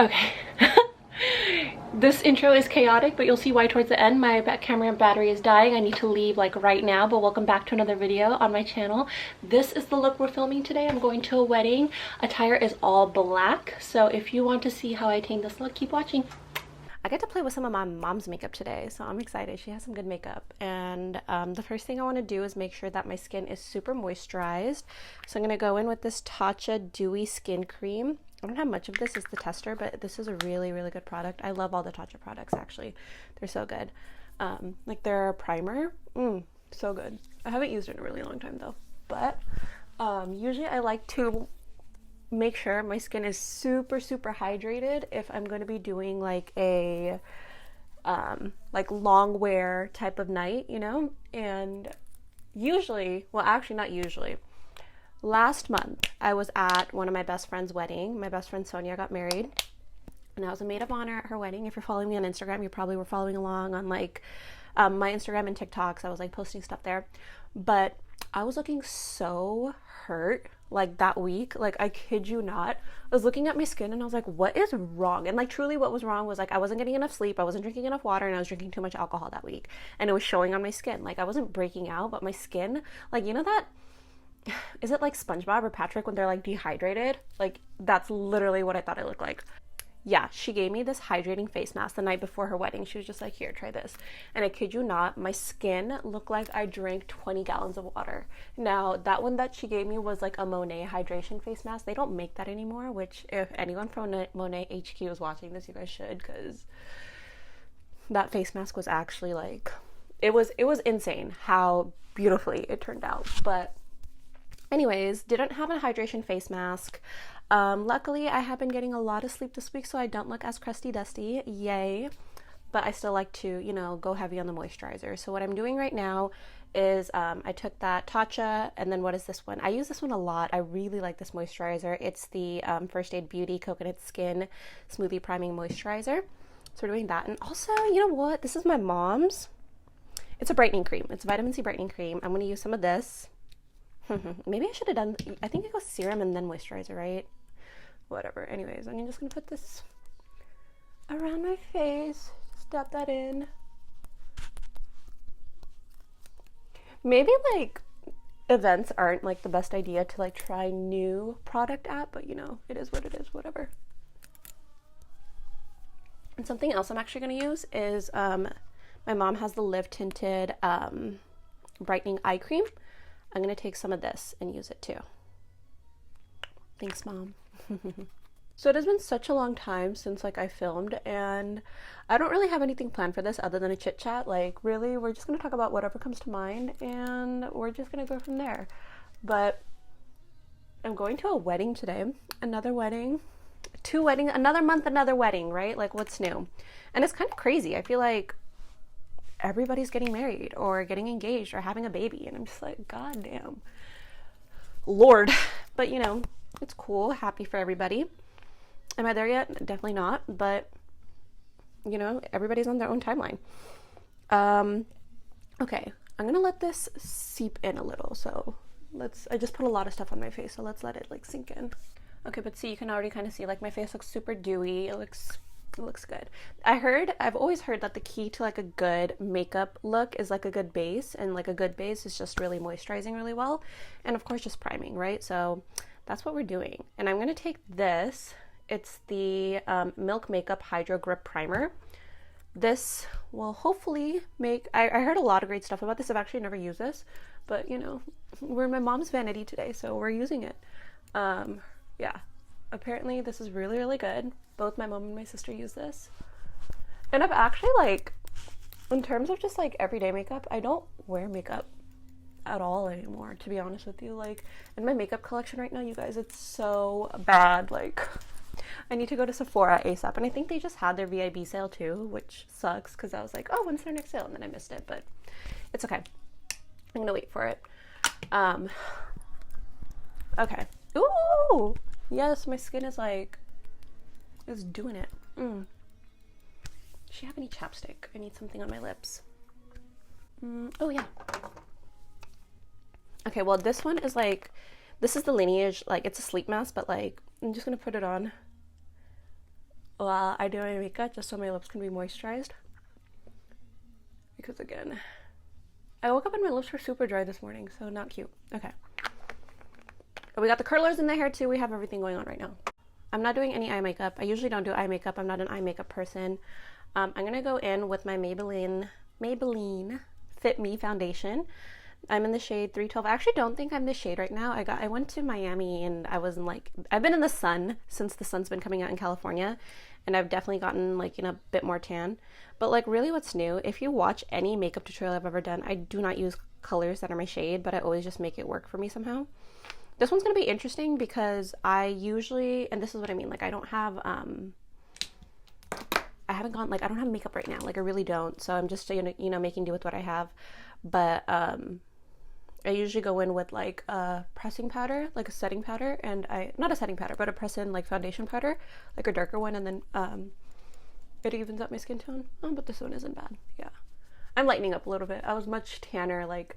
Okay. This intro is chaotic, but you'll see why towards the end. My camera battery is dying. I need to leave like right now, but welcome back to another video on my channel. This is the look we're filming today. I'm going to a wedding. Attire is all black, so if you want to see how I attain this look, keep watching. I get to play with some of my mom's makeup today, so I'm excited. She has some good makeup, and the first thing I want to do is make sure that my skin is super moisturized. So I'm going to go in with this Tatcha Dewy Skin Cream. I don't have much of this as the tester, but this is a really, really good product. I love all the Tatcha products, actually. They're so good. Like their primer, so good. I haven't used it in a really long time, though. But usually I like to make sure my skin is super, super hydrated if I'm going to be doing like a like long wear type of night, you know? And usually, well, actually not usually, last month, I was at one of my best friend's wedding. My best friend Sonia got married, and I was a maid of honor at her wedding. If you're following me on Instagram, you probably were following along on like my Instagram and TikToks. I was like posting stuff there, but I was looking so hurt like that week. Like, I kid you not. I was looking at my skin and I was like, what is wrong? And like, truly what was wrong was like, I wasn't getting enough sleep, I wasn't drinking enough water, and I was drinking too much alcohol that week. And it was showing on my skin. Like, I wasn't breaking out, but my skin, like, you know that, is it like SpongeBob or Patrick when they're like dehydrated? Like, that's literally what I thought I looked like. Yeah, she gave me this hydrating face mask the night before her wedding. She was just like, here, try this. And I kid you not, my skin looked like I drank 20 gallons of water. Now, that one that she gave me was like a Monet hydration face mask. They don't make that anymore, which if anyone from Monet HQ is watching this, you guys should, because that face mask was actually like, it was insane how beautifully it turned out. But anyways, didn't have a hydration face mask. Luckily, I have been getting a lot of sleep this week, so I don't look as crusty dusty. Yay. But I still like to, you know, go heavy on the moisturizer. So what I'm doing right now is I took that Tatcha, and then what is this one? I use this one a lot. I really like this moisturizer. It's the First Aid Beauty Coconut Skin Smoothie Priming Moisturizer. So we're doing that. And also, you know what? This is my mom's. It's a brightening cream. It's a vitamin C brightening cream. I'm going to use some of this. Maybe I should have done, I think it goes serum and then moisturizer, right? Whatever. Anyways, I'm just gonna put this around my face, just dab that in. Maybe like events aren't like the best idea to like try new product at, but you know, it is what it is, whatever. And something else I'm actually gonna use is my mom has the Live Tinted brightening eye cream. I'm going to take some of this and use it too. Thanks, Mom. So it has been such a long time since like I filmed, and I don't really have anything planned for this other than a chit chat. Like, really, we're just going to talk about whatever comes to mind, and we're just going to go from there. But I'm going to a wedding today, another wedding, two weddings, another month, another wedding, right? Like, what's new? And it's kind of crazy. I feel like everybody's getting married or getting engaged or having a baby, and I'm just like, god damn, Lord. But you know, it's cool, happy for everybody. Am I there yet? Definitely not, but you know, everybody's on their own timeline. Okay, I'm gonna let this seep in a little. So I just put a lot of stuff on my face, so let's let it like sink in. Okay, but see, you can already kind of see like my face looks super dewy. It looks good. I've always heard that the key to like a good makeup look is like a good base, and like a good base is just really moisturizing really well, and of course just priming, right? So that's what we're doing. And I'm going to take this. It's the Milk Makeup Hydro Grip Primer. This will hopefully make, I heard a lot of great stuff about this. I've actually never used this, but you know, we're my mom's vanity today, so we're using it. Yeah, apparently this is really, really good. Both my mom and my sister use this. And I've actually, like, in terms of just like everyday makeup, I don't wear makeup at all anymore, to be honest with you. Like, in my makeup collection right now, you guys, it's so bad. Like, I need to go to Sephora ASAP, and I think they just had their VIB sale too, which sucks because I was like, oh, when's their next sale? And then I missed it, but it's okay. I'm gonna wait for it. Okay. Ooh, yes, my skin is like, is doing it. Does she have any chapstick? I need something on my lips. Oh yeah. Okay, well this one is like, this is the Lineage, like it's a sleep mask, but like I'm just gonna put it on while I do my makeup just so my lips can be moisturized. Because again, I woke up and my lips were super dry this morning, so not cute. Okay. But we got the curlers in the hair too. We have everything going on right now. I'm not doing any eye makeup. I usually don't do eye makeup. I'm not an eye makeup person. I'm gonna go in with my Maybelline Fit Me foundation. I'm in the shade 312. I actually don't think I'm the shade right now. I went to Miami and I was in like, I've been in the sun since the sun's been coming out in California, and I've definitely gotten like, a bit more tan. But like really what's new, if you watch any makeup tutorial I've ever done, I do not use colors that are my shade, but I always just make it work for me somehow. This one's gonna be interesting because I usually, and this is what I mean, like I don't have, I haven't gone, like I don't have makeup right now, like I really don't. So I'm just, making do with what I have. But I usually go in with like a pressing powder, like a setting powder, and not a setting powder, but a press-in like foundation powder, like a darker one, and then it evens up my skin tone. Oh, but this one isn't bad. Yeah. I'm lightening up a little bit. I was much tanner like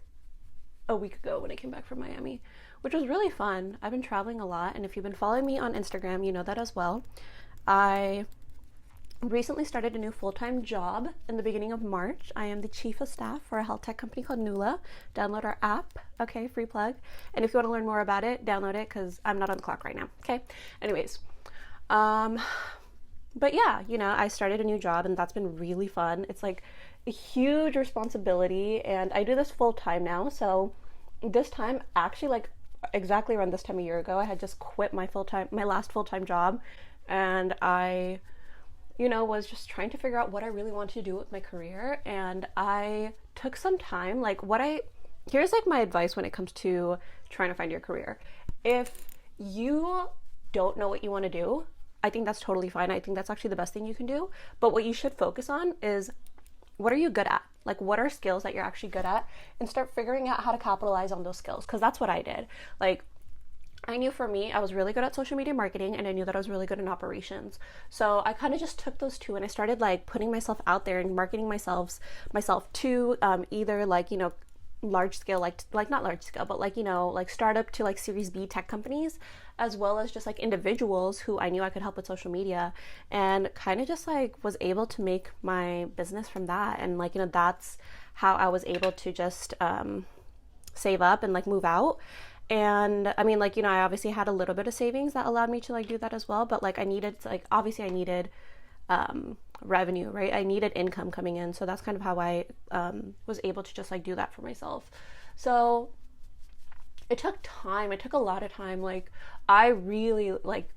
a week ago when I came back from Miami, which was really fun. I've been traveling a lot, and if you've been following me on Instagram, you know that as well. I recently started a new full-time job in the beginning of March. I am the chief of staff for a health tech company called Nula. Download our app. Okay, free plug. And if you want to learn more about it, download it because I'm not on the clock right now. Okay. Anyways, but yeah, I started a new job and that's been really fun. It's like a huge responsibility, and I do this full time now. So this time, actually, like exactly around this time a year ago, I had just quit my last full-time job, and I was just trying to figure out what I really wanted to do with my career. And I took some time, here's like my advice when it comes to trying to find your career. If you don't know what you want to do, I think that's totally fine. I think that's actually the best thing you can do. But what you should focus on is, what are you good at? Like, what are skills that you're actually good at? And start figuring out how to capitalize on those skills. Because that's what I did. Like, I knew for me, I was really good at social media marketing, and I knew that I was really good in operations. So I kind of just took those two and I started like putting myself out there and marketing myself to either like, large scale, like not large scale, but like startup to like Series B tech companies, as well as just like individuals who I knew I could help with social media, and kind of just like was able to make my business from that. And like, that's how I was able to just save up and like move out. And I mean, like, I obviously had a little bit of savings that allowed me to like do that as well. But like I needed revenue, right? I needed income coming in. So that's kind of how I was able to just like do that for myself. So it took time. It took a lot of time. Like I really like,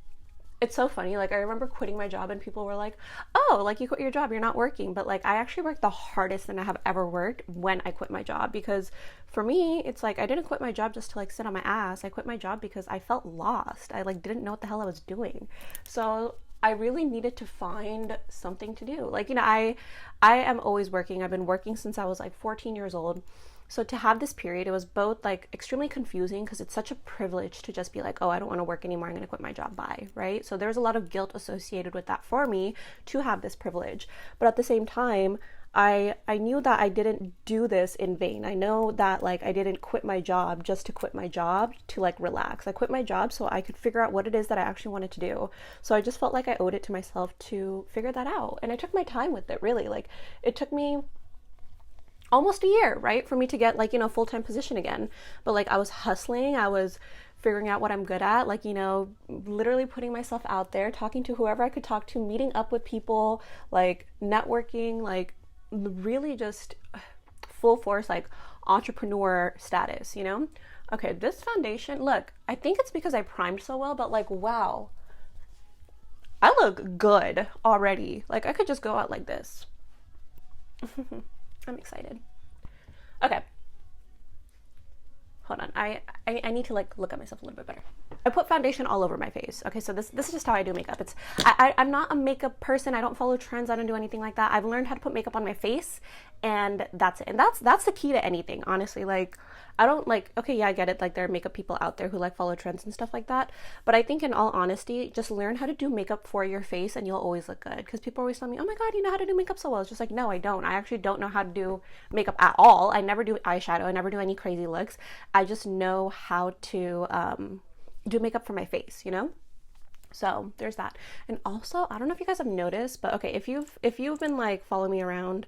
it's so funny. Like I remember quitting my job and people were like, oh, like you quit your job, you're not working. But like I actually worked the hardest that I have ever worked when I quit my job, because for me, it's like I didn't quit my job just to like sit on my ass. I quit my job because I felt lost. I like didn't know what the hell I was doing. So I really needed to find something to do. Like, I am always working. I've been working since I was like 14 years old. So to have this period, it was both like extremely confusing because it's such a privilege to just be like, oh, I don't want to work anymore, I'm going to quit my job, bye, right? So there's a lot of guilt associated with that for me to have this privilege. But at the same time, I knew that I didn't do this in vain. I know that like I didn't quit my job just to quit my job to like relax. I quit my job so I could figure out what it is that I actually wanted to do. So I just felt like I owed it to myself to figure that out. And I took my time with it, really. Like it took me almost a year, right, for me to get like, full-time position again. But like I was hustling, I was figuring out what I'm good at, like, literally putting myself out there, talking to whoever I could talk to, meeting up with people, like networking, like really just full force, like entrepreneur status, Okay, this foundation, look, I think it's because I primed so well, but like, wow, I look good already. Like I could just go out like this. I'm excited. Okay. Hold on. I need to like look at myself a little bit better. I put foundation all over my face. Okay, so this is just how I do makeup. I'm not a makeup person. I don't follow trends. I don't do anything like that. I've learned how to put makeup on my face, and that's it. And that's the key to anything, honestly. Like I don't like, okay, yeah, I get it. Like there are makeup people out there who like follow trends and stuff like that. But I think in all honesty, just learn how to do makeup for your face and you'll always look good. Because people always tell me, oh my God, you know how to do makeup so well. It's just like, no, I don't. I actually don't know how to do makeup at all. I never do eyeshadow. I never do any crazy looks. I just know how to do makeup for my face, So there's that. And also, I don't know if you guys have noticed, but okay, if you've been like following me around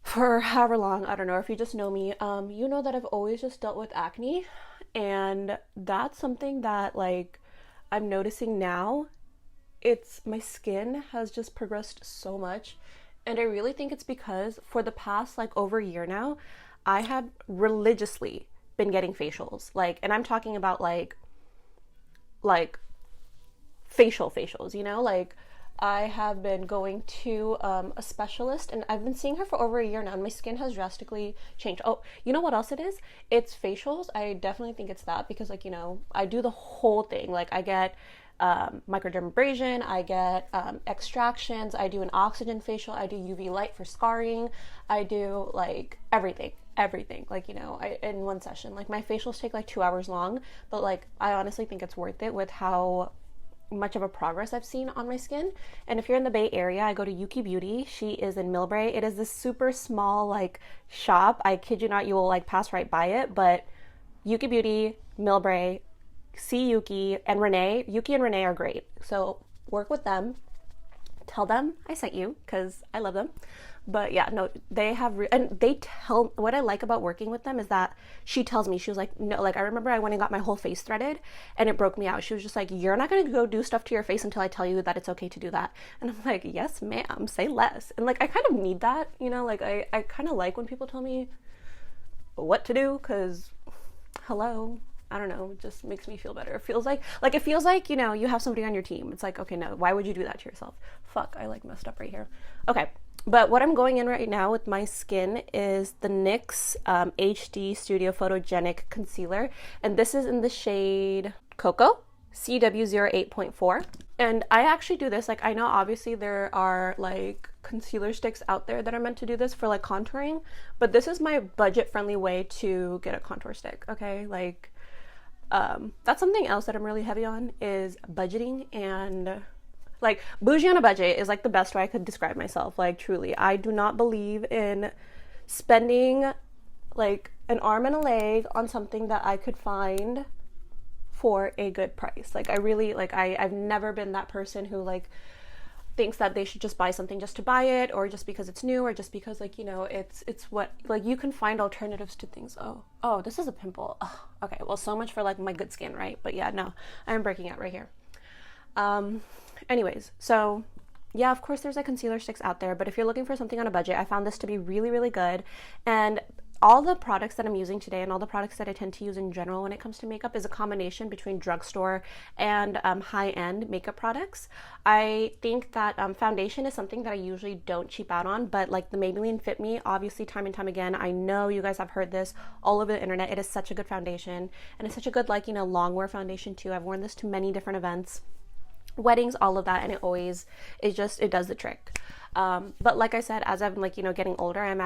for however long, I don't know, if you just know me, you know that I've always just dealt with acne, and that's something that like I'm noticing now. It's my skin has just progressed so much, and I really think it's because for the past like over a year now, I have religiously been getting facials, like, and I'm talking about like facials, you know, like I have been going to a specialist, and I've been seeing her for over a year now, and my skin has drastically changed. Oh, you know what else it is? It's facials. I definitely think it's that, because like, you know, I do the whole thing. Like I get microdermabrasion, I get extractions, I do an oxygen facial, I do UV light for scarring, I do like everything, like, you know, in one session. Like my facials take like 2 hours long, but like I honestly think it's worth it with how much of a progress I've seen on my skin. And if you're in the Bay Area, I go to Yuki Beauty. She is in Millbrae. It is this super small like shop. I kid you not, you will like pass right by it. But Yuki Beauty, Millbrae, see Yuki and Renee. Yuki and Renee are great. So work with them. Tell them I sent you, because I love them. But yeah, no, they have, and they tell, what I like about working with them is that she tells me, she was like, no, like I remember I went and got my whole face threaded and it broke me out. She was just like, you're not going to go do stuff to your face until I tell you that it's okay to do that. And I'm like, yes, ma'am, say less. And like, I kind of need that, you know, like I kind of like when people tell me what to do, because hello, I don't know, it just makes me feel better. It feels like, you know, you have somebody on your team. It's like, okay, no, why would you do that to yourself? Fuck, I like messed up right here. Okay, but what I'm going in right now with my skin is the NYX HD Studio Photogenic Concealer. And this is in the shade Cocoa, CW08.4. And I actually do this, like I know obviously there are like concealer sticks out there that are meant to do this for like contouring, but this is my budget friendly way to get a contour stick, okay? Like that's something else that I'm really heavy on, is budgeting. And like bougie on a budget is like the best way I could describe myself. Like truly, I do not believe in spending like an arm and a leg on something that I could find for a good price. Like I really, like I've never been that person who like thinks that they should just buy something just to buy it, or just because it's new, or just because like, you know, it's what, like you can find alternatives to things. Oh, this is a pimple. Oh, okay, well, so much for like my good skin, right? But yeah, no, I'm breaking out right here. Anyways, so yeah, of course there's like concealer sticks out there, but if you're looking for something on a budget, I found this to be really, really good. And all the products that I'm using today, and all the products that I tend to use in general when it comes to makeup, is a combination between drugstore and high-end makeup products. I think that foundation is something that I usually don't cheap out on, but like the Maybelline Fit Me, obviously time and time again, I know you guys have heard this all over the internet. It is such a good foundation, and it's such a good, like, you know, long wear foundation too. I've worn this to many different events, weddings, all of that, and it does the trick. But like I said, as I'm like, you know, getting older, I've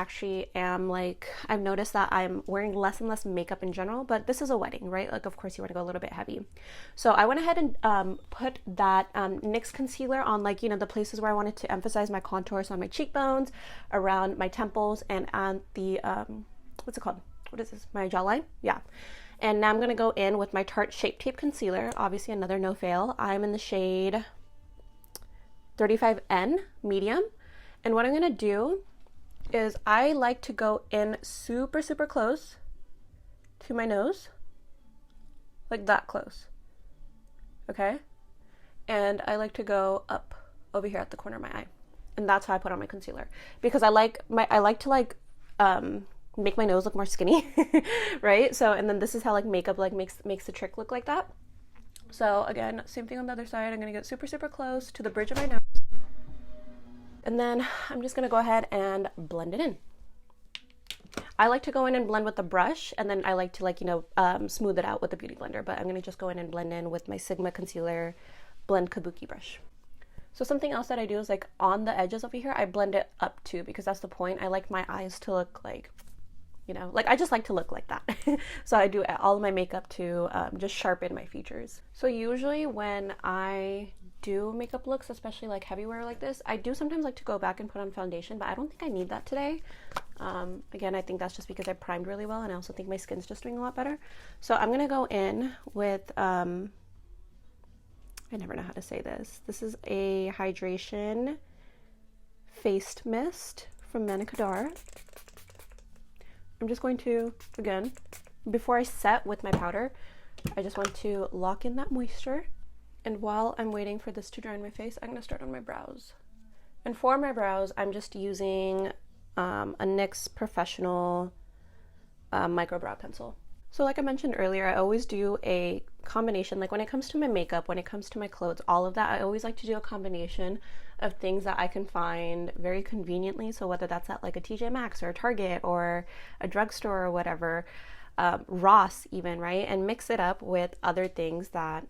noticed that I'm wearing less and less makeup in general, but this is a wedding, right? Like, of course you want to go a little bit heavy. So I went ahead and put that NYX concealer on, like, you know, the places where I wanted to emphasize my contours, on my cheekbones, around my temples, and on the, what's it called? What is this? My jawline? Yeah. And now I'm going to go in with my Tarte Shape Tape Concealer. Obviously another no fail. I'm in the shade 35N medium. And what I'm going to do is I like to go in super, super close to my nose. Like that close. Okay? And I like to go up over here at the corner of my eye. And that's how I put on my concealer. Because I like to make my nose look more skinny, right? So, and then this is how like makeup like makes the trick look like that. So again, same thing on the other side. I'm gonna get super, super close to the bridge of my nose. And then I'm just gonna go ahead and blend it in. I like to go in and blend with the brush, and then I like to, like, you know, smooth it out with the beauty blender, but I'm gonna just go in and blend in with my Sigma Concealer Blend Kabuki brush. So something else that I do is, like, on the edges over here, I blend it up too, because that's the point. I like my eyes to look like, you know, like I just like to look like that. So I do all of my makeup to just sharpen my features. So usually when I do makeup looks, especially like heavy wear like this, I do sometimes like to go back and put on foundation, but I don't think I need that today. Again, I think that's just because I primed really well, and I also think my skin's just doing a lot better. So I'm gonna go in with, I I never know how to say this. This is a hydration face mist from Manicadar. I'm just going to, again, before I set with my powder, I just want to lock in that moisture. And while I'm waiting for this to dry on my face, I'm going to start on my brows. And for my brows, I'm just using a NYX Professional micro brow pencil. So like I mentioned earlier, I always do a combination. Like when it comes to my makeup, when it comes to my clothes, all of that, I always like to do a combination of things that I can find very conveniently. So whether that's at like a TJ Maxx or a Target or a drugstore or whatever, Ross even, right? And mix it up with other things that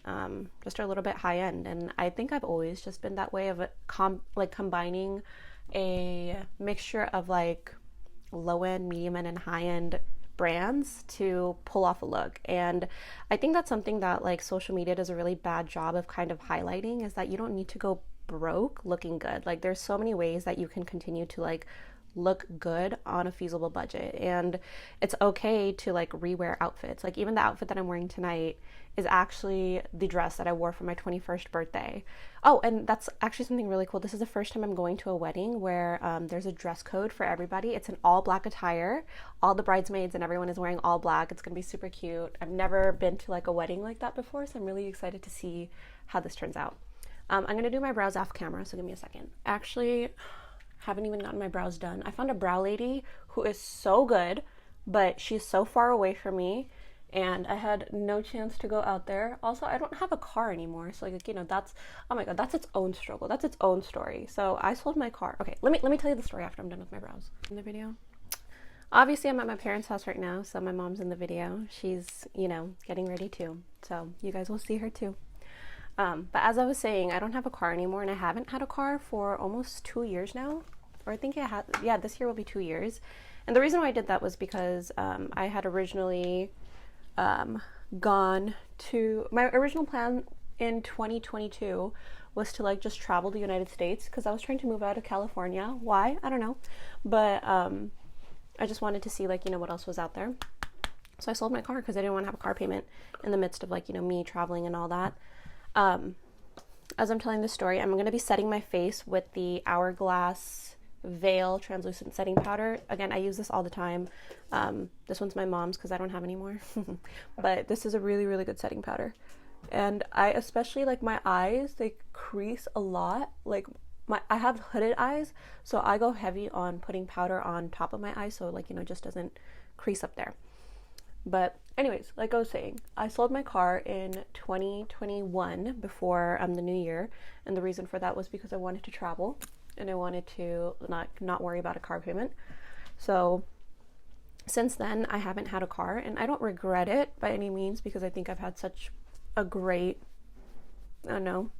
just are a little bit high end. And I think I've always just been that way of like combining a mixture of like low end, medium end, and high end brands to pull off a look. And I think that's something that like social media does a really bad job of kind of highlighting, is that you don't need to go broke looking good. Like there's so many ways that you can continue to like look good on a feasible budget, and it's okay to like rewear outfits. Like even the outfit that I'm wearing tonight is actually the dress that I wore for my 21st birthday. Oh, and that's actually something really cool. This is the first time I'm going to a wedding where there's a dress code for everybody. It's an all black attire. All the bridesmaids and everyone is wearing all black. It's gonna be super cute. I've never been to like a wedding like that before, so I'm really excited to see how this turns out. I'm gonna do my brows off camera, so give me a second. Actually, haven't even gotten my brows done. I found a brow lady who is so good, but she's so far away from me, and I had no chance to go out there. Also, I don't have a car anymore, so like, you know, that's, oh my god, that's its own struggle. That's its own story. So I sold my car. Okay, let me tell you the story after I'm done with my brows. In the video, obviously I'm at my parents' house right now, so my mom's in the video. She's, you know, getting ready too, so you guys will see her too. But as I was saying, I don't have a car anymore, and I haven't had a car for almost 2 years now. Or I think yeah, this year will be 2 years. And the reason why I did that was because I had originally gone to, my original plan in 2022 was to like just travel the United States, because I was trying to move out of California. Why? I don't know. But I just wanted to see like, you know, what else was out there. So I sold my car because I didn't want to have a car payment in the midst of like, you know, me traveling and all that. As I'm telling this story, I'm going to be setting my face with the Hourglass Veil translucent setting powder. Again, I use this all the time. This one's my mom's because I don't have any more. But this is a really, really good setting powder. And I especially like my eyes, they crease a lot. Like I have hooded eyes, so I go heavy on putting powder on top of my eyes, so like, you know, it just doesn't crease up there. But anyways, like I was saying, I sold my car in 2021 before the new year, and the reason for that was because I wanted to travel and I wanted to not worry about a car payment. So since then, I haven't had a car, and I don't regret it by any means, because I think I've had such a great, I don't know,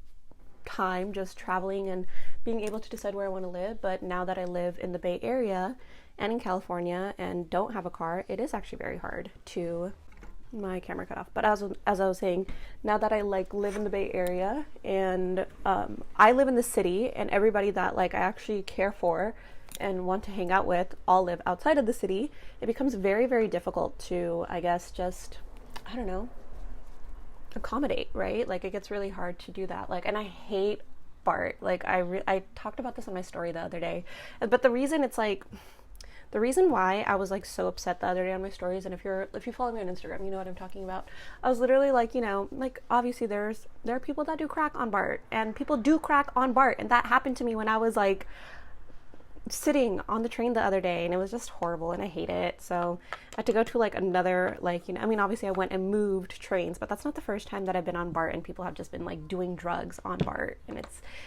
time just traveling and being able to decide where I want to live. But now that I live in the Bay Area and in California and don't have a car, it is actually very hard to, my camera cut off, but as I was saying, now that I like live in the Bay Area and I live in the city, and everybody that like I actually care for and want to hang out with all live outside of the city, it becomes very, very difficult to, I guess, just, I don't know, accommodate, right? Like it gets really hard to do that. Like, and I hate BART. Like I talked about this on my story the other day, but the reason why I was like so upset the other day on my stories, and if you follow me on Instagram, you know what I'm talking about. I was literally like, you know, like obviously there are people that do crack on BART, and people do crack on BART, and that happened to me when I was like sitting on the train the other day, and it was just horrible, and I hate it. So I had to go to like another, like, you know, I mean, obviously I went and moved trains, but that's not the first time that I've been on BART and people have just been like doing drugs on BART, and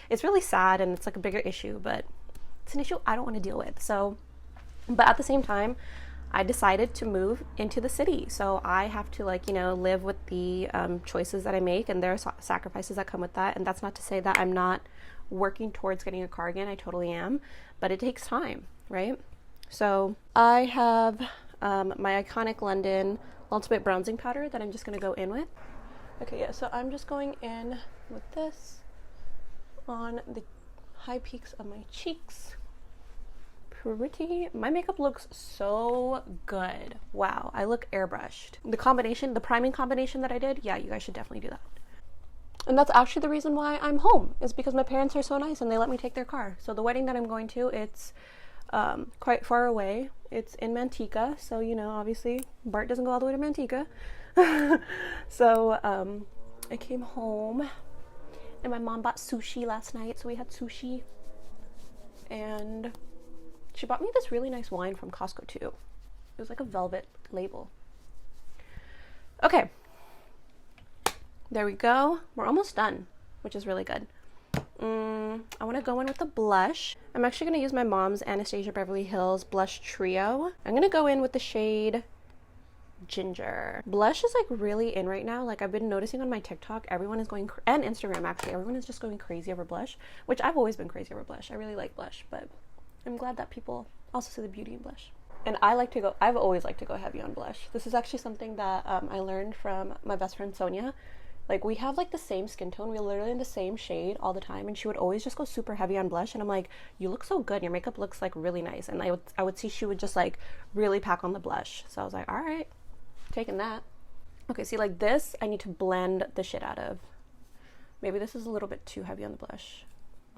it's really sad, and it's like a bigger issue, but it's an issue I don't want to deal with. So, but at the same time, I decided to move into the city, so I have to, like, you know, live with the choices that I make, and there are sacrifices that come with that. And that's not to say that I'm not working towards getting a car again. I totally am, but it takes time, right? So I have my iconic London Ultimate Bronzing Powder that I'm just going to go in with. Okay, yeah, so I'm just going in with this on the high peaks of my cheeks. Pretty. My makeup looks so good. Wow, I look airbrushed. The priming combination that I did, yeah, you guys should definitely do that. And that's actually the reason why I'm home, is because my parents are so nice and they let me take their car. So the wedding that I'm going to, it's quite far away. It's in Manteca, so you know, obviously Bart doesn't go all the way to Manteca. So I came home and my mom bought sushi last night, so we had sushi. And she bought me this really nice wine from Costco too. It was like a velvet label. Okay, there we go. We're almost done, which is really good. I want to go in with the blush. I'm actually going to use my mom's Anastasia Beverly Hills Blush Trio. I'm going to go in with the shade Ginger. Blush is like really in right now. Like I've been noticing on my TikTok, everyone is going, and Instagram actually, everyone is just going crazy over blush, which I've always been crazy over blush. I really like blush, but I'm glad that people also see the beauty in blush. And I've always liked to go heavy on blush. This is actually something that I learned from my best friend Sonia. Like we have like the same skin tone, we're literally in the same shade all the time, and she would always just go super heavy on blush, and I'm like, you look so good, your makeup looks like really nice. And I would see she would just like really pack on the blush, so I was like, all right, taking that. Okay, see, like this I need to blend the shit out of. Maybe this is a little bit too heavy on the blush.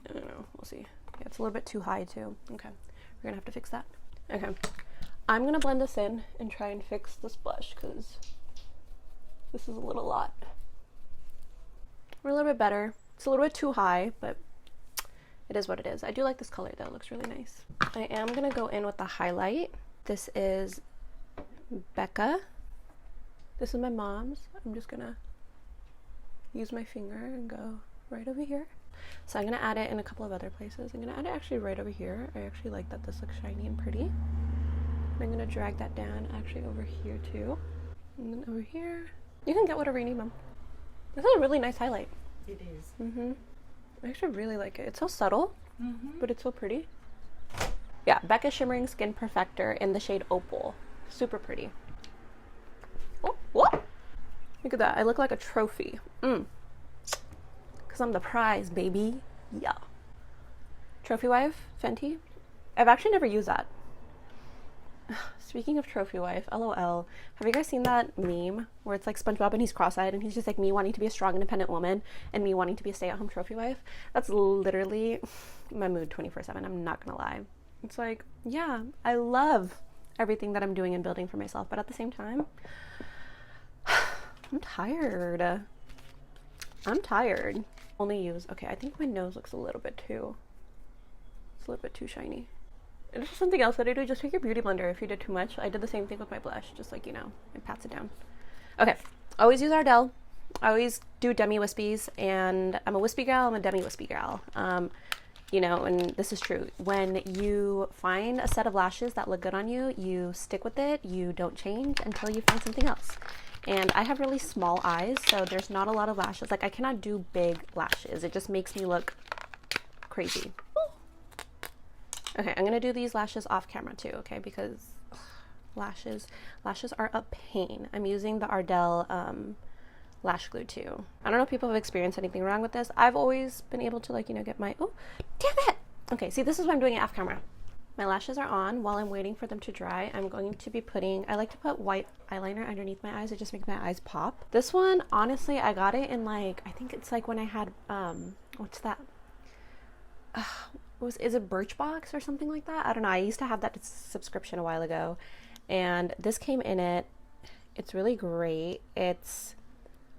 I don't know, we'll see. Yeah, it's a little bit too high too. Okay, we're gonna have to fix that. Okay, I'm gonna blend this in and try and fix this blush because this is a little lot. We're a little bit better. It's a little bit too high, but it is what it is. I do like this color though, it looks really nice. I am gonna go in with the highlight. This is Becca. This is my mom's. I'm just gonna use my finger and go right over here. So I'm gonna add it in a couple of other places. I'm gonna add it actually right over here. I actually like that this looks shiny and pretty. I'm gonna drag that down actually over here too. And then over here. You can get whatever you need, Mom. This is a really nice highlight. It is. I actually really like it. It's so subtle, but it's so pretty. Yeah, Becca Shimmering Skin Perfector in the shade Opal. Super pretty. Oh, what? Look at that. I look like a trophy. Because I'm the prize, baby. Yeah. Trophy Wife, Fenty. I've actually never used that. Speaking of Trophy Wife, LOL. Have you guys seen that meme where it's like SpongeBob and he's cross-eyed and he's just like me wanting to be a strong, independent woman and me wanting to be a stay-at-home trophy wife? That's literally my mood 24/7. I'm not gonna lie. It's like, yeah, I love everything that I'm doing and building for myself, but at the same time, I'm tired. I'm tired. Only use, okay, I think my nose looks a little bit too, it's a little bit too shiny. And this is something else that I do. Just take your beauty blender if you did too much. I did the same thing with my blush. Just like, you know, it pats it down. Okay. Always use Ardell. I always do demi wispies. And I'm a wispy gal. I'm a demi wispy gal. You know, and this is true. When you find a set of lashes that look good on you, you stick with it. You don't change until you find something else. And I have really small eyes, so there's not a lot of lashes. Like, I cannot do big lashes. It just makes me look crazy. Okay, I'm gonna do these lashes off camera too, okay, because lashes are a pain. I'm using the Ardell lash glue too. I don't know if people have experienced anything wrong with this. I've always been able to, like, you know, get my, oh, damn it! Okay, see, this is why I'm doing it off camera. My lashes are on. While I'm waiting for them to dry, I'm going to be putting, I like to put white eyeliner underneath my eyes. It just makes my eyes pop. This one, honestly, I got it in like, I think it's like when I had, what's that? Is it Birchbox or something like that? I don't know. I used to have that subscription a while ago, and this came in it. It's really great. It's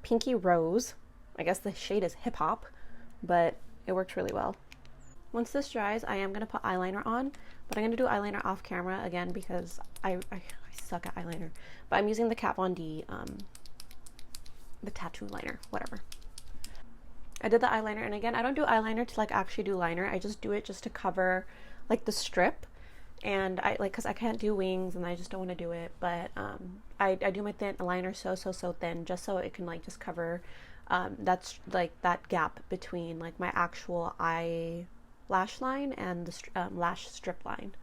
Pinky Rose. I guess the shade is Hip Hop, but it works really well. Once this dries, I am going to put eyeliner on, but I'm going to do eyeliner off camera again because I suck at eyeliner. But I'm using the Kat Von D, the tattoo liner, whatever. I did the eyeliner, and again, I don't do eyeliner to like actually do liner. I just do it just to cover like the strip, and I like, because I can't do wings and I just don't want to do it, but I do my thin liner so thin just so it can like just cover that's like that gap between like my actual eyelash line and the lash strip line.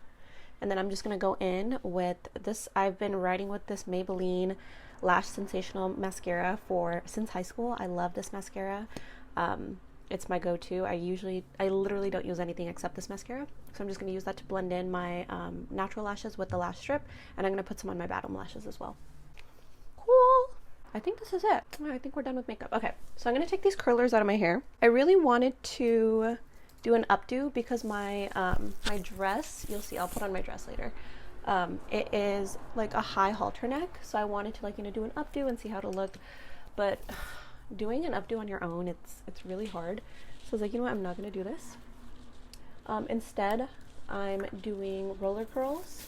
And then I'm just going to go in with this. I've been writing with this Maybelline Lash Sensational Mascara since high school. I love this mascara. It's my go-to. I literally don't use anything except this mascara. So I'm just going to use that to blend in my natural lashes with the lash strip. And I'm going to put some on my bottom lashes as well. Cool. I think this is it. I think we're done with makeup. Okay, so I'm gonna take these curlers out of my hair. I really wanted to do an updo because my my dress, you'll see, I'll put on my dress later. It is like a high halter neck, so I wanted to, like, you know, do an updo and see how it'll look. But doing an updo on your own, it's really hard. So I was like, you know what, I'm not gonna do this. Instead, I'm doing roller curls.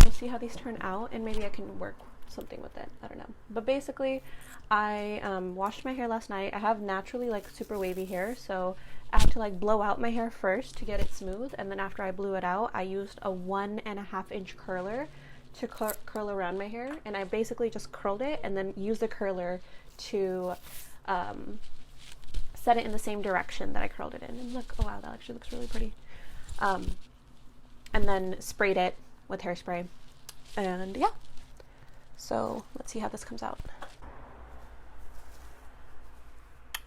We'll see how these turn out, and maybe I can work something with it. I don't know. But basically, I washed my hair last night. I have naturally like super wavy hair, so I had to like blow out my hair first to get it smooth, and then after I blew it out, I used a 1.5 inch curler to curl around my hair, and I basically just curled it and then used the curler to set it in the same direction that I curled it in. And look, oh wow, that actually looks really pretty. And then sprayed it with hairspray, and yeah. So let's see how this comes out.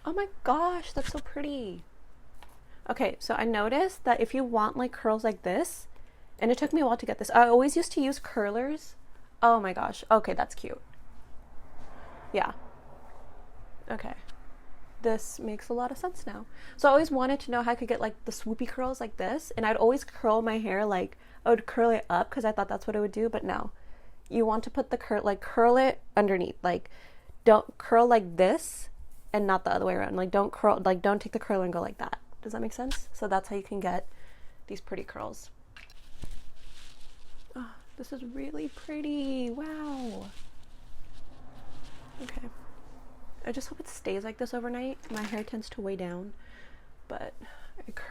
Oh my gosh, that's so pretty. Okay, so I noticed that if you want like curls like this, and it took me a while to get this. I always used to use curlers. Oh my gosh. Okay, that's cute. Yeah. Okay. This makes a lot of sense now. So I always wanted to know how I could get like the swoopy curls like this, and I'd always curl my hair, like I would curl it up because I thought that's what it would do, but no. You want to put the curl it underneath. Like, don't curl like this and not the other way around. Like, don't curl, like, don't take the curler and go like that. Does that make sense? So that's how you can get these pretty curls. Oh, this is really pretty. Wow. Okay. I just hope it stays like this overnight. My hair tends to weigh down, but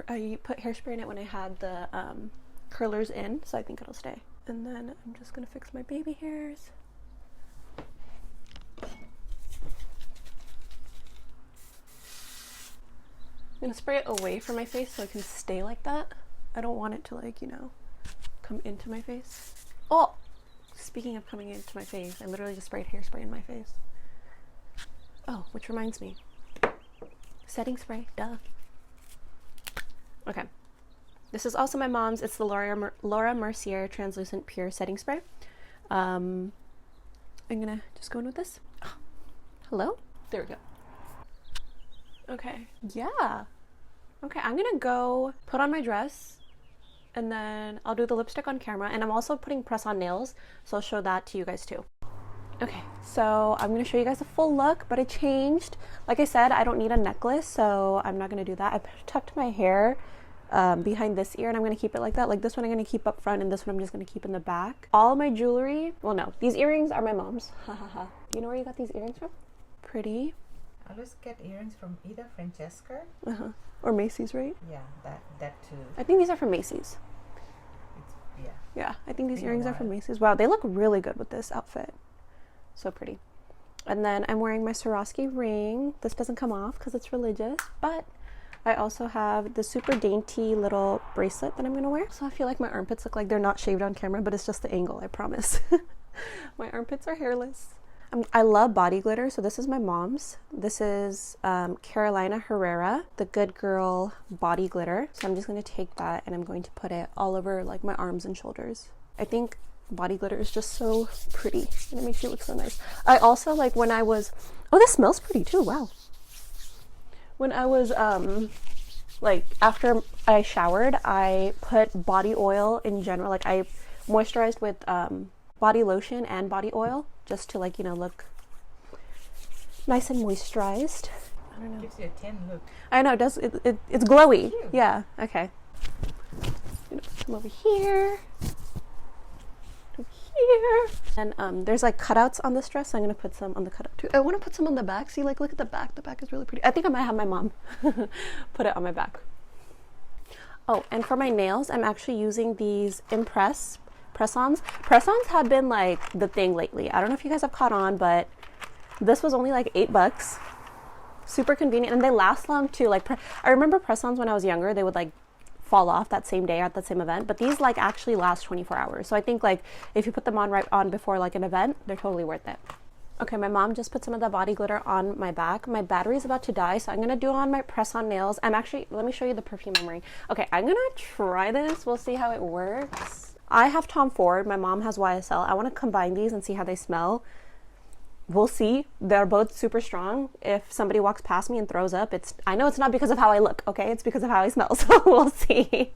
I put hairspray in it when I had the curlers in, so I think it'll stay. And then I'm just gonna fix my baby hairs. I'm gonna spray it away from my face so it can stay like that. I don't want it to, like, you know, come into my face. Oh, speaking of coming into my face, I literally just sprayed hairspray in my face. Oh, which reminds me. Setting spray, duh. Okay. This is also my mom's. It's the Laura Mercier Translucent Pure Setting Spray. I'm gonna just go in with this. Oh, hello? There we go. Okay. Yeah. Okay, I'm gonna go put on my dress, and then I'll do the lipstick on camera, and I'm also putting press-on nails, so I'll show that to you guys too. Okay, so I'm gonna show you guys a full look, but I changed. Like I said, I don't need a necklace, so I'm not gonna do that. I tucked my hair behind this ear, and I'm gonna keep it like that. Like this one I'm gonna keep up front, and this one I'm just gonna keep in the back. All my jewelry, well no, these earrings are my mom's. Ha ha ha. Do you know where you got these earrings from? Pretty. I always get earrings from either Francesca or Macy's, right? Yeah, that too. I think these are from Macy's. Yeah, I think these earrings are from Macy's. Wow, they look really good with this outfit. So pretty. And then I'm wearing my Swarovski ring. This doesn't come off because it's religious, but I also have the super dainty little bracelet that I'm gonna wear. So I feel like my armpits look like they're not shaved on camera, but it's just the angle, I promise. My armpits are hairless. I love body glitter, so this is my mom's. This is Carolina Herrera, the Good Girl body glitter. So I'm just gonna take that and I'm going to put it all over like my arms and shoulders. I think body glitter is just so pretty and it makes you look so nice. I also, like, when I was, oh, this smells pretty too, wow. When I was like after I showered, I put body oil in general, like I moisturized with body lotion and body oil just to, like, you know, look nice and moisturized. I don't know. Gives you a tan look. I know, it does. It's glowy. Yeah, okay. Put some over here. Here. And there's like cutouts on this dress, so I'm gonna put some on the cutout too. I want to put some on the back. See, like, look at the back. The back is really pretty. I think I might have my mom put it on my back. Oh, and for my nails, I'm actually using these Impress press-ons. Press-ons have been like the thing lately. I don't know if you guys have caught on, but this was only like $8. Super convenient, and they last long too. Like, I remember press-ons when I was younger, they would like fall off that same day at that same event, but these like actually last 24 hours. So I think like if you put them on right on before like an event, they're totally worth it. Okay, my mom just put some of the body glitter on my back. My battery's about to die, so I'm gonna do on my press-on nails. I'm actually, let me show you the perfume I'm wearing. Okay, I'm gonna try this. We'll see how it works. I have Tom Ford. My mom has YSL. I want to combine these and see how they smell. we'll see. They're both super strong. If somebody walks past me and throws up, I know it's not because of how I look, okay? It's because of how I smell, so we'll see.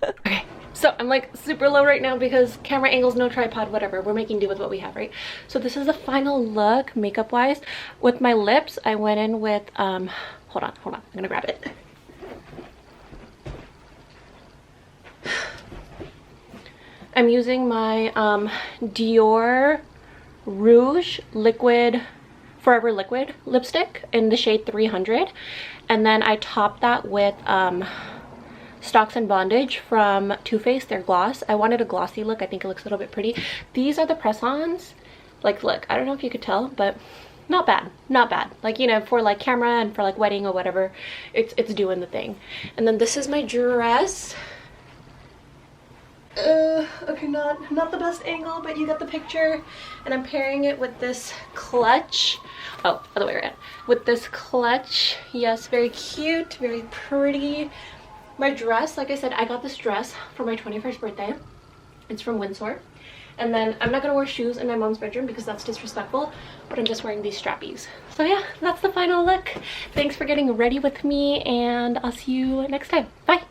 Okay, so I'm like super low right now because camera angles, no tripod, whatever. We're making do with what we have, right? So this is the final look, makeup wise. With my lips, I went in with, hold on, I'm gonna grab it. I'm using my Dior Rouge liquid, forever liquid lipstick in the shade 300, and then I topped that with Stocks and Bondage from Too Faced, their gloss. I wanted a glossy look. I think it looks a little bit pretty. These are the press-ons. Like, look, I don't know if you could tell, but not bad, not bad. Like, you know, for like camera and for like wedding or whatever, it's doing the thing. And then this is my dress. Okay, not the best angle, but you got the picture. And I'm pairing it with this clutch. Oh, other way around. With this clutch. Yes, very cute, very pretty. My dress, like I said, I got this dress for my 21st birthday. It's from Windsor. And then I'm not gonna wear shoes in my mom's bedroom because that's disrespectful, but I'm just wearing these strappies. So yeah, that's the final look. Thanks for getting ready with me, and I'll see you next time. Bye.